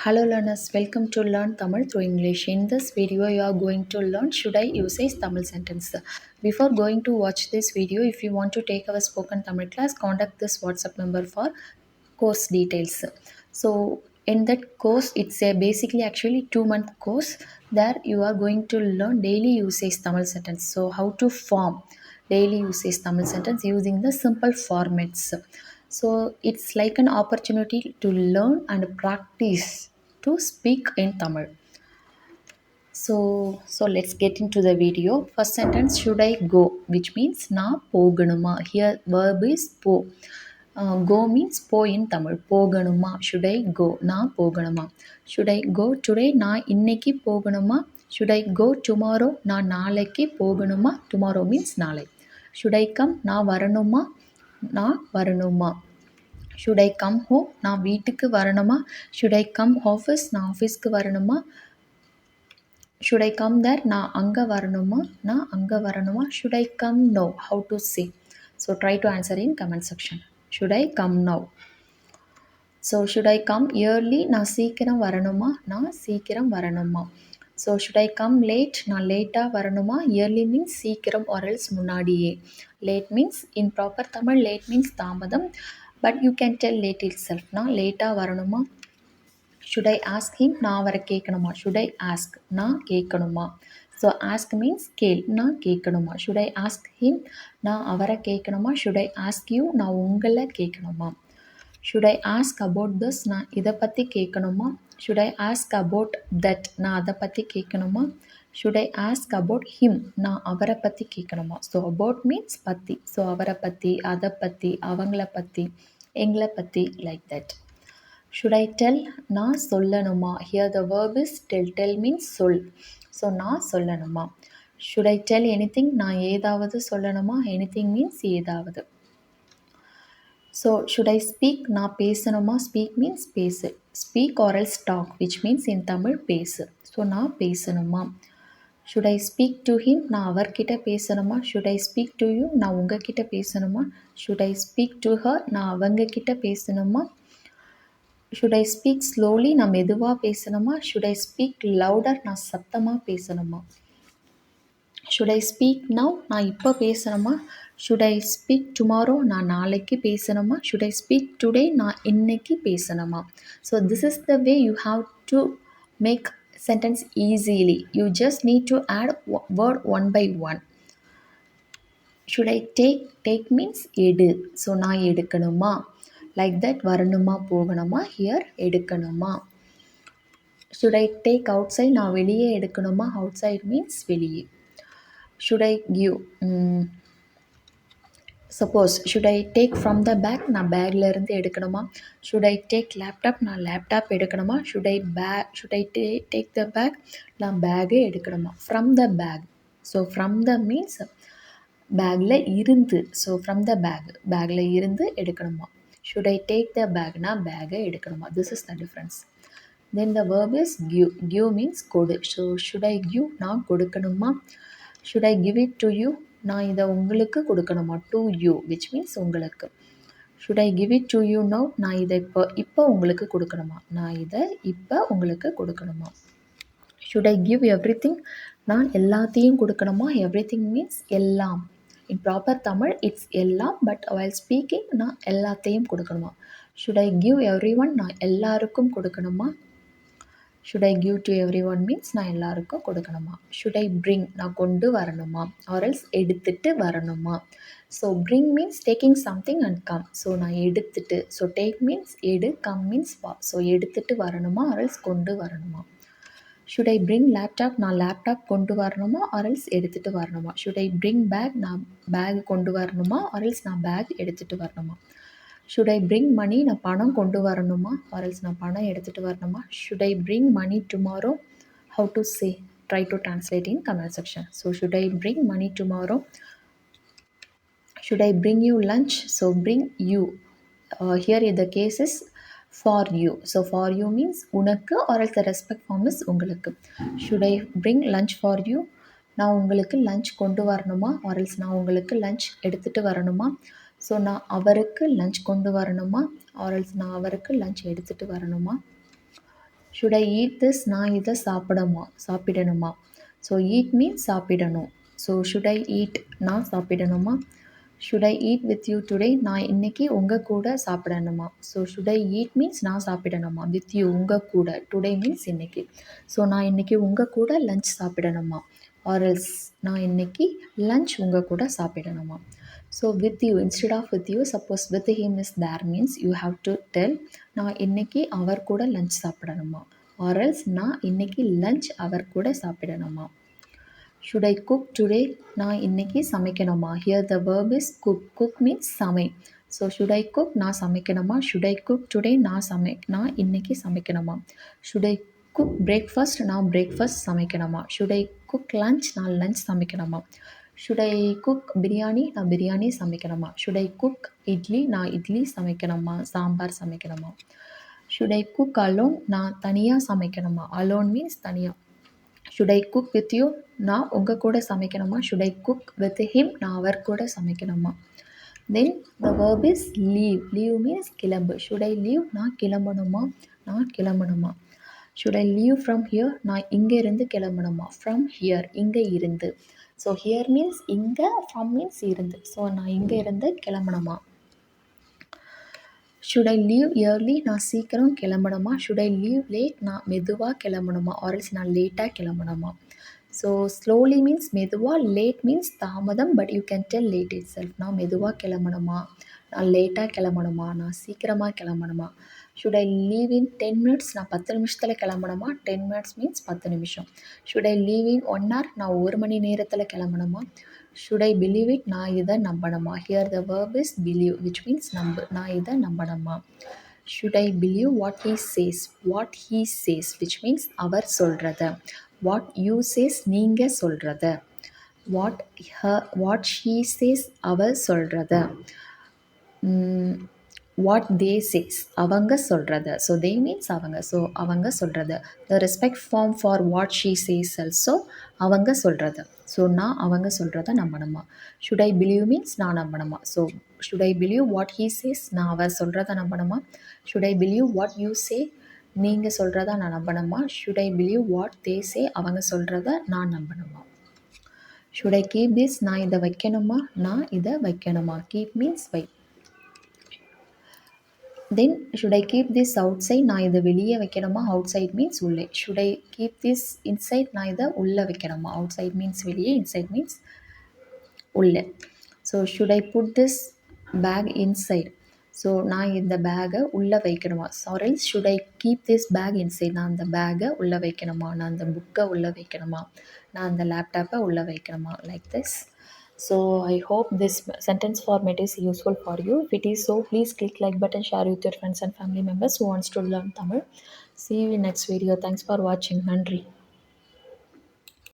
Hello learners, welcome to Learn Tamil through English. In this video, you are going to learn should I usage Tamil sentence. Before going to watch this video, if you want to take our spoken Tamil class, contact this WhatsApp number for course details. So in that course, it's a basically actually 2-month course. There you are going to learn daily usage Tamil sentence. So how to form daily usage Tamil sentence using the simple formats. So it's like an opportunity to learn and practice to speak in Tamil. So let's get into the video. First sentence, should I go, which means na poganuma. Here verb is po. Go means po in Tamil. Poganuma. Should I go? Na poganuma. Should I go today? Na inneki poganuma. Should I go tomorrow? Na naleki poganuma. Tomorrow means nalai. Should I come? Na varanuma. Na varanuma. Should I come home? நான் வீட்டுக்கு வரணுமா? Should I come office? நான் ஆஃபீஸ்க்கு வரணுமா? Should I come there? நான் அங்கே வரணுமா? நான் அங்கே வரணுமா? Should I come now? How to say? So try to answer in comment section. Should I come now? So should I come early? நான் சீக்கிரம் வரணுமா? நான் சீக்கிரம் வரணுமா? So should I come late? நான் லேட்டாக வரணுமா? Early means சீக்கிரம் or else முன்னாடியே. Late means in proper Tamil late means தாமதம். But you can tell late itself. நான் லேட்டாக வரணுமா? Should I ask him? நான் அவரை கேட்கணுமா? Should I ask? நான் கேட்கணுமா? So ask means கேள். நான் கேட்கணுமா? Should I ask him? நான் அவரை கேட்கணுமா? Should I ask you? நான் உங்களை கேட்கணுமா? Should I ask about this? நான் இதை பற்றி கேட்கணுமா? Should I ask about that? நான் அதை பற்றி கேட்கணுமா? Should I ask about him? நான் அவரை பற்றி கேட்கணுமா? So about means பற்றி. So அவரை பற்றி, அதை பற்றி, அவங்கள பற்றி, எங்களை பற்றி, like that. Should I tell? நான் சொல்லணுமா? Here the verb is tell. Tell means சொல். So நான் சொல்லணுமா? Should I tell anything? நான் ஏதாவது சொல்லணுமா? Anything means ஏதாவது. So should I speak? நான் பேசணுமா? Speak means பேசு. Speak or else talk, which means in Tamil பேசு. So நான் பேசணுமா? Should I speak to him? நான் அவர்கிட்ட பேசணுமா? Should I speak to you? நான் உங்ககிட்ட பேசணுமா? Should I speak to her? நான் அவங்க கிட்ட பேசணுமா? Should I speak slowly? நான் மெதுவாக பேசணுமா? Should I speak louder? நான் சத்தமாக பேசணுமா? Should I speak now? நான் இப்போ பேசணுமா? Should I speak tomorrow? நான் நாளைக்கு பேசணுமா? Should I speak today? நான் இன்னைக்கு பேசணுமா? So this is the way you have to make sentence easily. You just need to add word one by one. Should I take? Take means எடு. So நான் எடுக்கணுமா? Like that, வரணுமா போகணுமா? Here எடுக்கணுமா? Should I take outside? நான் வெளியே எடுக்கணுமா? Outside means வெளியே. Should I give? Suppose should I take from the bag? நான் பேக்ல இருந்து எடுக்கணுமா? Should I take laptop? நான் லேப்டாப் எடுக்கணுமா? Should I take the bag? நான் பேக்கை எடுக்கணுமா? From the bag. So from the means பேக்ல இருந்து. So from the bag. பேக்ல இருந்து எடுக்கணுமா? Should I take the bag? நான் பேக்கை எடுக்கணுமா? This is the difference. Then the verb is give. Give means கொடு. So should I give? நான் கொடுக்கணுமா? Should I give it to you? நான் இதை உங்களுக்கு கொடுக்கணுமா? To you, which means உங்களுக்கு. Should I give it to you now? நான் இதை இப்போ உங்களுக்கு கொடுக்கணுமா? நான் இதை இப்போ உங்களுக்கு கொடுக்கணுமா? Should I give everything? நான் எல்லாத்தையும் கொடுக்கணுமா? Everything means எல்லாம். In proper Tamil, it's எல்லாம், but while speaking, நான் எல்லாத்தையும் கொடுக்கணுமா? Should I give everyone? நான் எல்லாருக்கும் கொடுக்கணுமா? Should I give to everyone means நான் எல்லாருக்கும் கொடுக்கணுமா? Should I bring? நான் கொண்டு வரணுமா? Or else எடுத்துட்டு வரணுமா? So bring means taking something and come. So நான் எடுத்துட்டு. So take means எடு, come means வா. So எடுத்துட்டு வரணுமா? Or else கொண்டு வரணுமா? Should I bring laptop? நான் லேப்டாப் கொண்டு வரணுமா? Or else எடுத்துட்டு வரணுமா? Should I bring bag? நான் பேக் கொண்டு வரணுமா? Or else நான் பேக் எடுத்துட்டு வரணுமா? Should I bring money? நான் பணம் கொண்டு வரணுமா? Or else நான் பணம் எடுத்துட்டு வரணுமா? Should I bring money tomorrow? How to say? Try to translate in comment section. So should I bring money tomorrow? Should I bring you lunch? So bring you. Here the case is for you. So for you means உனக்கு or else the respect form is உங்களுக்கு. Should I bring lunch for you? நான் உங்களுக்கு lunch கொண்டு வரணுமா? Or else நான் உங்களுக்கு lunch எடுத்துட்டு வரணுமா? ஸோ நான் அவருக்கு லஞ்ச் கொண்டு வரணுமா? Or else நான் அவருக்கு லஞ்ச் எடுத்துகிட்டு வரணுமா? should I eat this நான் இதை சாப்பிடணுமா ஸோ eat means சாப்பிடணும் ஸோ should I eat நான் சாப்பிடணுமா should I eat with you today நான் இன்னைக்கு உங்கள் கூட சாப்பிடணுமா so should I eat means நான் சாப்பிடணுமா with you உங்கள் கூட today means இன்னைக்கு ஸோ நான் இன்னைக்கு உங்கள் கூட லஞ்ச் சாப்பிடணுமா or else நான் இன்னைக்கு லஞ்ச் உங்கள் கூட சாப்பிடணுமா so with you instead of with you suppose with him is there means you have to tell நான் இன்னைக்கு அவர் கூட லஞ்ச் சாப்பிடணுமா or else நான் இன்னைக்கு லஞ்ச் அவர் கூட சாப்பிடணுமா should I cook today நான் இன்னைக்கு சமைக்கணுமா here the verb is cook means சமை ஸோ should I cook நான் சமைக்கணுமா should I cook today நான் இன்னைக்கு சமைக்கணுமா should I cook breakfast நான் breakfast சமைக்கணுமா should I cook lunch நான் lunch சமைக்கணுமா should I cook biryani நான் biryani சமைக்கணுமா should I cook idli நான் idli சமைக்கணுமா sambar சமைக்கணுமா should I cook alone நான் தனியாக சமைக்கணுமா alone means தனியாக should I cook with you நான் உங்கள் கூட சமைக்கணுமா should I cook with him நான் அவர் கூட சமைக்கணுமா then the verb is leave means கிளம்பு should I leave நான் கிளம்பணுமா should I leave from here நான் இங்கே இருந்து கிளம்பணுமா from here இங்கே இருந்து ஸோ here means இங்கே from means இருந்து ஸோ நான் இங்கே இருந்து கிளம்பணுமா should I leave early நான் சீக்கிரம் கிளம்பணுமா should I leave late நான் மெதுவாக கிளம்பணுமா or else நான் லேட்டாக கிளம்பணுமா ஸோ slowly means மெதுவாக late means தாமதம் but you can tell late itself நான் மெதுவாக கிளம்பணுமா நான் லேட்டாக கிளம்பணுமா நான் சீக்கிரமாக கிளம்பணுமா should I leave in 10 minutes நான் 10 நிமிஷத்தில் கிளம்பணுமா 10 minutes means 10 நிமிஷம் should I leave in 1 hour நான் 1 மணி நேரத்தில் கிளம்பணுமா should I believe it நான் இதை நம்பணுமா here the verb is believe which means நம்பு நான் இதை நம்பணுமா should I believe what he says which means அவர் சொல்கிறத what you says நீங்கள் சொல்கிறத what she says அவள் சொல்கிறத what they says அவங்க சொல்கிறத ஸோ they means அவங்க ஸோ அவங்க சொல்கிறத the respect form for what she says also அவங்க சொல்கிறத ஸோ நான் அவங்க சொல்கிறத நம்பணுமா should I believe means நான் நம்பணுமா so should I believe what he says நான் அவர் சொல்கிறத நம்பணுமா should I believe what you say நீங்கள் சொல்கிறத நான் நம்பணுமா should I believe what they say அவங்க சொல்கிறத நான் நம்பணுமா should I keep this நான் இதை வைக்கணுமா keep means why then should I keep this outside நான் இதை வெளியே வைக்கணுமா outside means உள்ளே should I keep this inside நான் இதை உள்ளே வைக்கணுமா outside means வெளியே inside means உள்ளே so should I put this bag inside so நான் இந்த பேக்கை உள்ளே வைக்கணுமா or else should I keep this bag inside நான் அந்த பேக்கை உள்ளே வைக்கணுமா நான் அந்த புக்கை உள்ளே வைக்கணுமா நான் அந்த லேப்டாப்பை உள்ளே வைக்கணுமா like this so I hope this sentence format is useful for you if it is so please click like button share with your friends and family members who wants to learn Tamil see you in next video thanks for watching நன்றி